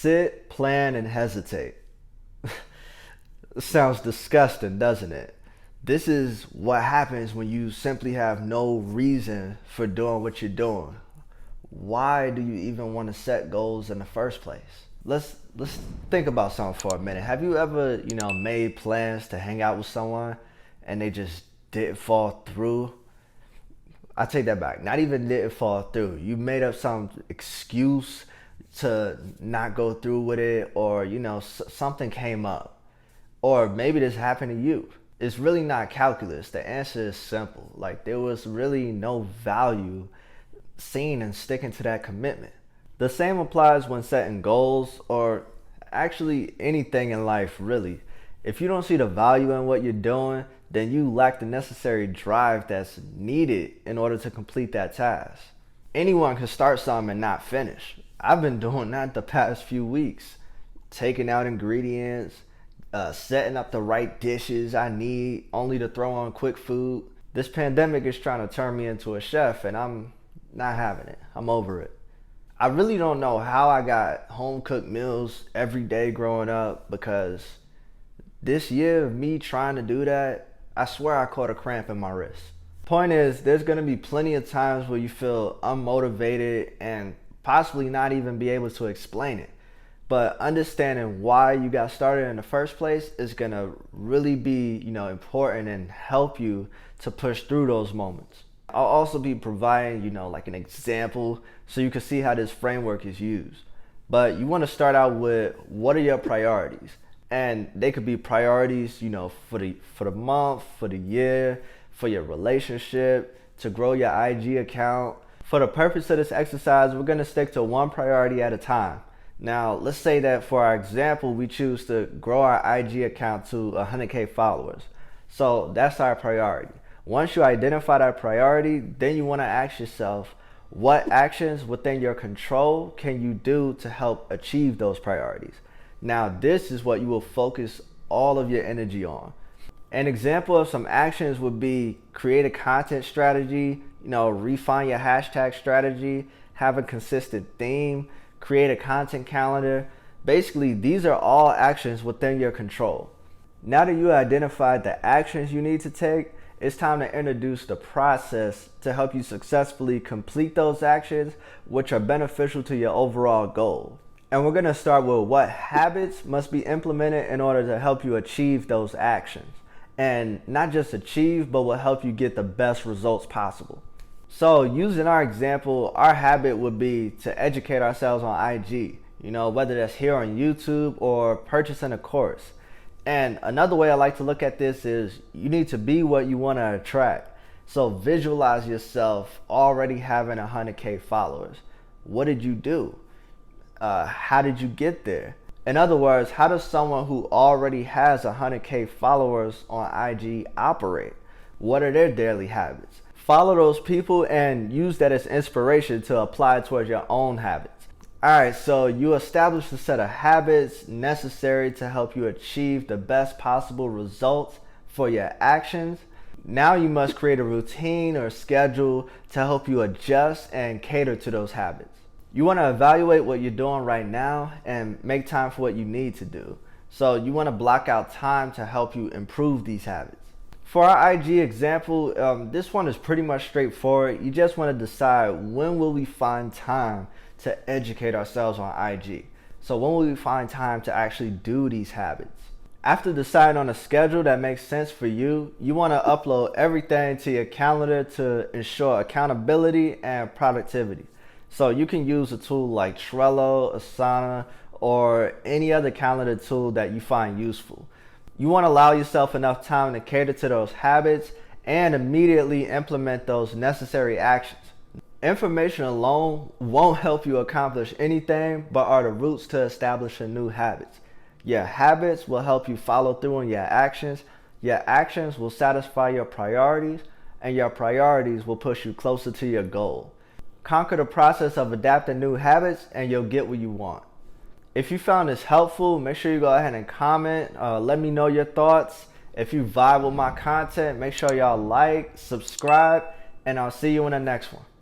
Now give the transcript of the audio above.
Sit, plan, and hesitate. Sounds disgusting, doesn't it? This is what happens when you simply have no reason for doing what you're doing. Why do you even want to set goals in the first place? Let's think about something for a minute. Have you ever, made plans to hang out with someone and they just didn't fall through? I take that back. Not even didn't fall through. You made up some excuse to not go through with it, or something came up. Or maybe this happened to you. It's really not calculus. The answer is simple. Like, there was really no value seen in sticking to that commitment. The same applies when setting goals, or actually anything in life, really. If you don't see the value in what you're doing, then you lack the necessary drive that's needed in order to complete that task. Anyone can start something and not finish. I've been doing that the past few weeks. Taking out ingredients, setting up the right dishes I need only to throw on quick food. This pandemic is trying to turn me into a chef, and I'm not having it. I'm over it. I really don't know how I got home cooked meals every day growing up, because this year of me trying to do that, I swear I caught a cramp in my wrist. Point is, there's gonna be plenty of times where you feel unmotivated and possibly not even be able to explain it. But understanding why you got started in the first place is gonna really be, important and help you to push through those moments. I'll also be providing, like an example so you can see how this framework is used. But you wanna start out with, what are your priorities? And they could be priorities, for the month, for the year, for your relationship, to grow your IG account. For the purpose of this exercise, we're gonna stick to one priority at a time. Now, let's say that for our example, we choose to grow our IG account to 100K followers. So that's our priority. Once you identify that priority, then you wanna ask yourself, what actions within your control can you do to help achieve those priorities? Now, this is what you will focus all of your energy on. An example of some actions would be create a content strategy, refine your hashtag strategy, have a consistent theme, create a content calendar. Basically, these are all actions within your control. Now that you identified the actions you need to take, it's time to introduce the process to help you successfully complete those actions, which are beneficial to your overall goal. And we're gonna start with what habits must be implemented in order to help you achieve those actions. And not just achieve, but will help you get the best results possible. So using our example, our habit would be to educate ourselves on IG, whether that's here on YouTube or purchasing a course. And another way I like to look at this is, you need to be what you want to attract. So visualize yourself already having 100K followers. What did you do? How did you get there? In other words, how does someone who already has 100K followers on IG operate? What are their daily habits? Follow those people and use that as inspiration to apply towards your own habits. All right, so you established a set of habits necessary to help you achieve the best possible results for your actions. Now you must create a routine or schedule to help you adjust and cater to those habits. You want to evaluate what you're doing right now and make time for what you need to do. So you want to block out time to help you improve these habits. For our IG example, this one is pretty much straightforward. You just want to decide, when will we find time to educate ourselves on IG? So when will we find time to actually do these habits? After deciding on a schedule that makes sense for you, you want to upload everything to your calendar to ensure accountability and productivity. So you can use a tool like Trello, Asana, or any other calendar tool that you find useful. You want to allow yourself enough time to cater to those habits and immediately implement those necessary actions. Information alone won't help you accomplish anything, but are the roots to establishing new habits. Your habits will help you follow through on your actions will satisfy your priorities, and your priorities will push you closer to your goal. Conquer the process of adapting new habits and you'll get what you want. If you found this helpful, make sure you go ahead and comment. Let me know your thoughts. If you vibe with my content, make sure y'all like, subscribe, and I'll see you in the next one.